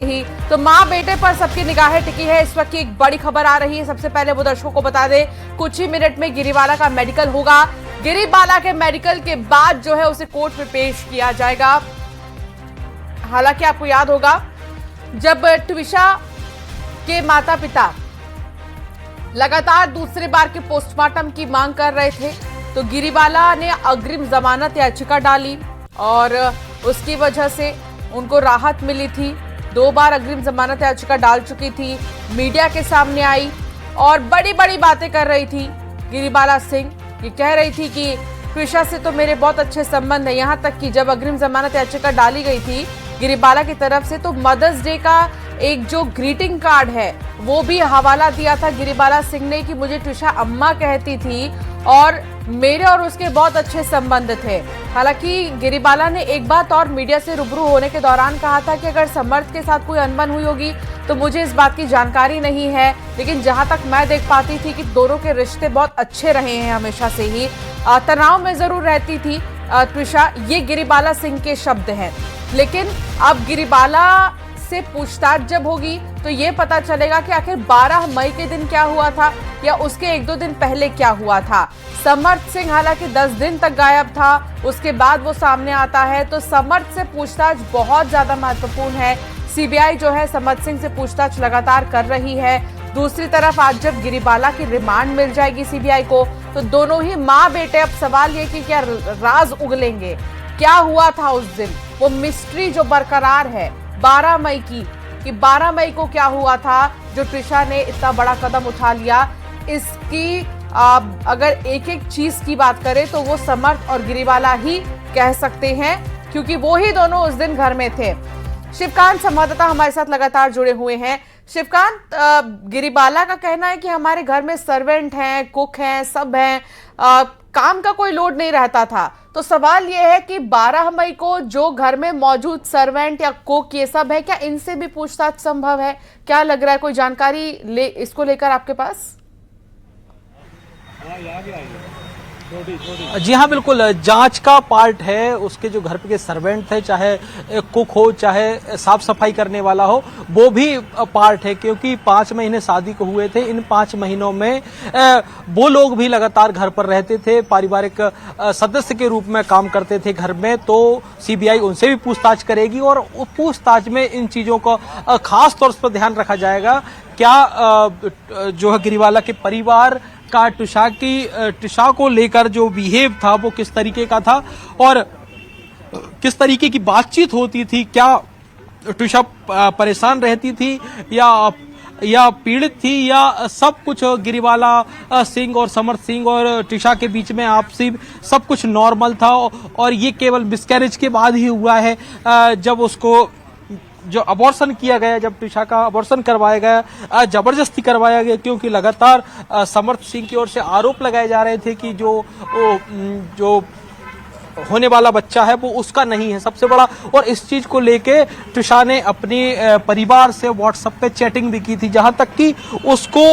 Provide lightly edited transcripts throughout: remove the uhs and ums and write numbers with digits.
ही तो मां बेटे पर सबकी निगाहें टिकी है। इस वक्त की एक बड़ी खबर आ रही है। सबसे पहले वो दर्शकों को बता दें, कुछ ही मिनट में गिरीबाला का मेडिकल होगा। गिरीबाला के मेडिकल के बाद जो है उसे कोर्ट में पेश किया जाएगा। हालांकि आपको याद होगा, जब ट्विशा के माता पिता लगातार दूसरे बार के पोस्टमार्टम की मांग कर रहे थे, तो गिरीबाला ने अग्रिम जमानत याचिका डाली और उसकी वजह से उनको राहत मिली थी। 2 बार अग्रिम जमानत याचिका डाल चुकी थी, मीडिया के सामने आई और बड़ी बड़ी बातें कर रही थी। गिरीबाला सिंह ये कह रही थी कि ट्विशा से तो मेरे बहुत अच्छे संबंध है। यहां तक कि जब अग्रिम जमानत याचिका डाली गई थी गिरीबाला की तरफ से, तो मदर्स डे का एक जो ग्रीटिंग कार्ड है वो भी हवाला दिया था गिरीबाला सिंह ने कि मुझे ट्विशा अम्मा कहती थी और मेरे और उसके बहुत अच्छे संबंध थे। हालांकि गिरीबाला ने एक बात और मीडिया से रूबरू होने के दौरान कहा था कि अगर समर्थ के साथ कोई अनबन हुई होगी तो मुझे इस बात की जानकारी नहीं है, लेकिन जहां तक मैं देख पाती थी कि दोनों के रिश्ते बहुत अच्छे रहे हैं हमेशा से ही। तनाव में जरूर रहती थी ट्विशा, ये गिरीबाला सिंह के शब्द हैं। लेकिन अब गिरीबाला से पूछताछ जब होगी तो ये पता चलेगा कि आखिर 12 मई के दिन क्या हुआ था या उसके 1-2 दिन पहले क्या हुआ था। समर्थ सिंह हालांकि 10 दिन तक गायब था, उसके बाद वो सामने आता है, तो समर्थ से पूछताछ बहुत ज्यादा महत्वपूर्ण है। सीबीआई जो है समर्थ सिंह से पूछताछ लगातार कर रही है। दूसरी तरफ आज जब गिरीबाला की रिमांड मिल जाएगी सीबीआई को, तो दोनों ही माँ बेटे, अब सवाल ये कि क्या राज उगलेंगे, क्या हुआ था उस दिन, वो मिस्ट्री जो बरकरार है 12 मई की, कि 12 मई को क्या हुआ था जो ट्विशा ने इतना बड़ा कदम उठा लिया। इसकी अगर एक एक चीज की बात करें तो वो समर्थ और गिरीबाला ही कह सकते हैं, क्योंकि वो ही दोनों उस दिन घर में थे। शिवकांत संवाददाता हमारे साथ लगातार जुड़े हुए हैं। शिवकांत, गिरीबाला का कहना है कि हमारे घर में सर्वेंट हैं, कुक हैं, सब हैं, काम का कोई लोड नहीं रहता था। तो सवाल यह है कि 12 मई को जो घर में मौजूद सर्वेंट या कुक ये सब है, क्या इनसे भी पूछताछ संभव है? क्या लग रहा है, कोई जानकारी इसको लेकर आपके पास? जी हाँ, बिल्कुल जांच का पार्ट है। उसके जो घर पे के सर्वेंट थे, चाहे कुक हो चाहे साफ सफाई करने वाला हो, वो भी पार्ट है, क्योंकि 5 महीने शादी को हुए थे। इन 5 महीनों में वो लोग भी लगातार घर पर रहते थे, पारिवारिक सदस्य के रूप में काम करते थे घर में। तो सीबीआई उनसे भी पूछताछ करेगी और उस पूछताछ में इन चीजों को खास तौर पर ध्यान रखा जाएगा। क्या जो है गिरीबाला के परिवार का ट्विशा को लेकर जो बिहेव था वो किस तरीके का था और किस तरीके की बातचीत होती थी, क्या ट्विशा परेशान रहती थी या पीड़ित थी, या सब कुछ गिरीबाला सिंह और समर्थ सिंह और ट्विशा के बीच में आपसी सब कुछ नॉर्मल था और ये केवल मिसकैरेज के बाद ही हुआ है। जब उसको जो अबॉर्शन किया गया, जब ट्विशा का अबॉर्शन करवाया गया, जबरदस्ती करवाया गया, क्योंकि लगातार समर्थ सिंह की ओर से आरोप लगाए जा रहे थे कि जो होने वाला बच्चा है वो उसका नहीं है सबसे बड़ा। और इस चीज को लेके ट्विशा ने अपने परिवार से व्हाट्सएप पे चैटिंग भी की थी, जहां तक कि उसको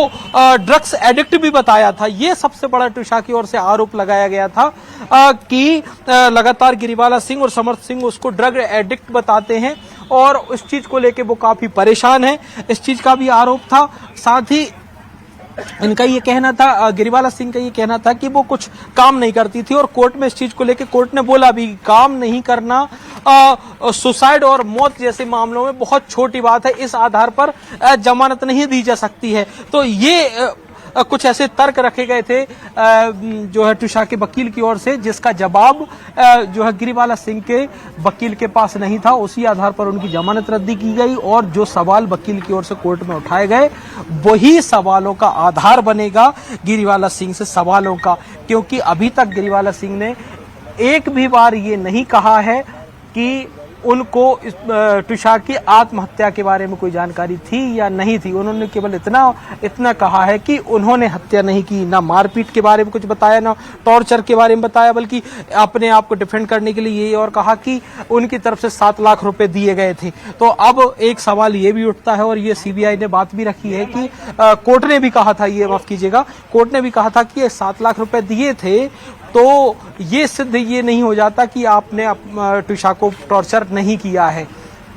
ड्रग्स एडिक्ट भी बताया था। ये सबसे बड़ा ट्विशा की ओर से आरोप लगाया गया था कि लगातार गिरीबाला सिंह और समर्थ सिंह उसको ड्रग एडिक्ट बताते हैं और उस चीज को लेके वो काफी परेशान है। इस चीज का भी आरोप था। साथ ही इनका ये कहना था, गिरीबाला सिंह का ये कहना था कि वो कुछ काम नहीं करती थी और कोर्ट में इस चीज को लेके कोर्ट ने बोला भी काम नहीं करना सुसाइड और मौत जैसे मामलों में बहुत छोटी बात है, इस आधार पर जमानत नहीं दी जा सकती है। तो ये कुछ ऐसे तर्क रखे गए थे जो है ट्विशा के वकील की ओर से, जिसका जवाब जो है गिरीबाला सिंह के वकील के पास नहीं था। उसी आधार पर उनकी जमानत रद्दी की गई और जो सवाल वकील की ओर से कोर्ट में उठाए गए वही सवालों का आधार बनेगा गिरीबाला सिंह से सवालों का, क्योंकि अभी तक गिरीबाला सिंह ने एक भी बार ये नहीं कहा है कि उनको ट्विशा की आत्महत्या के बारे में कोई जानकारी थी या नहीं थी। उन्होंने केवल इतना कहा है कि उन्होंने हत्या नहीं की, ना मारपीट के बारे में कुछ बताया, ना टॉर्चर के बारे में बताया, बल्कि अपने आप को डिफेंड करने के लिए ये और कहा कि उनकी तरफ से 7 लाख रुपए दिए गए थे। तो अब एक सवाल ये भी उठता है और ये सीबीआई ने बात भी रखी है कि कोर्ट ने भी कहा था, ये माफ कीजिएगा, कोर्ट ने भी कहा था कि ये 7 लाख रुपए दिए थे, तो ये सिद्ध ये नहीं हो जाता कि आपने ट्विशा को टॉर्चर नहीं किया है।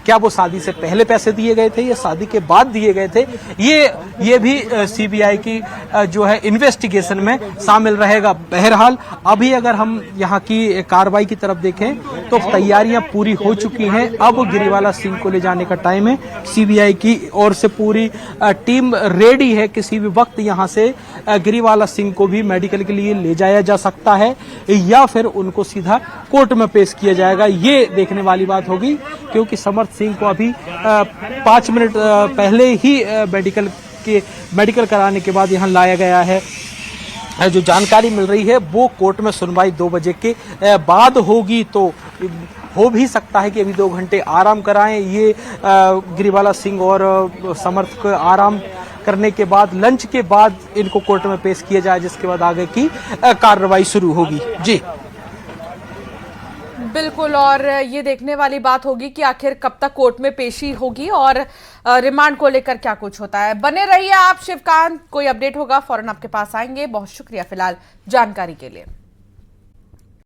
क्या वो शादी से पहले पैसे दिए गए थे या शादी के बाद दिए गए थे, ये भी सीबीआई की जो है इन्वेस्टिगेशन में शामिल रहेगा। बहरहाल अभी अगर हम यहाँ की कार्रवाई की तरफ देखें तो तैयारियां पूरी हो चुकी हैं। अब गिरीवाला सिंह को ले जाने का टाइम है। सीबीआई की ओर से पूरी टीम रेडी है। किसी भी वक्त यहां से गिरीवाला सिंह को भी मेडिकल के लिए ले जाया जा सकता है या फिर उनको सीधा कोर्ट में पेश किया जाएगा। ये देखने वाली बात होगी, क्योंकि समर्थ सिंह को अभी 5 मिनट पहले ही मेडिकल कराने के बाद यहां लाया गया है। जो जानकारी मिल रही है वो कोर्ट में सुनवाई 2 बजे के बाद होगी, तो हो भी सकता है कि अभी 2 घंटे आराम कराएं ये गिरीवाला सिंह और समर्थ को आराम करने के बाद लंच के बाद इनको कोर्ट में पेश किया जाए, जिसके बाद आगे की कार्रवाई शुरू होगी। जी बिल्कुल, और ये देखने वाली बात होगी कि आखिर कब तक कोर्ट में पेशी होगी और रिमांड को लेकर क्या कुछ होता है। बने रहिए आप शिवकांत, कोई अपडेट होगा फौरन आपके पास आएंगे। बहुत शुक्रिया फिलहाल जानकारी के लिए।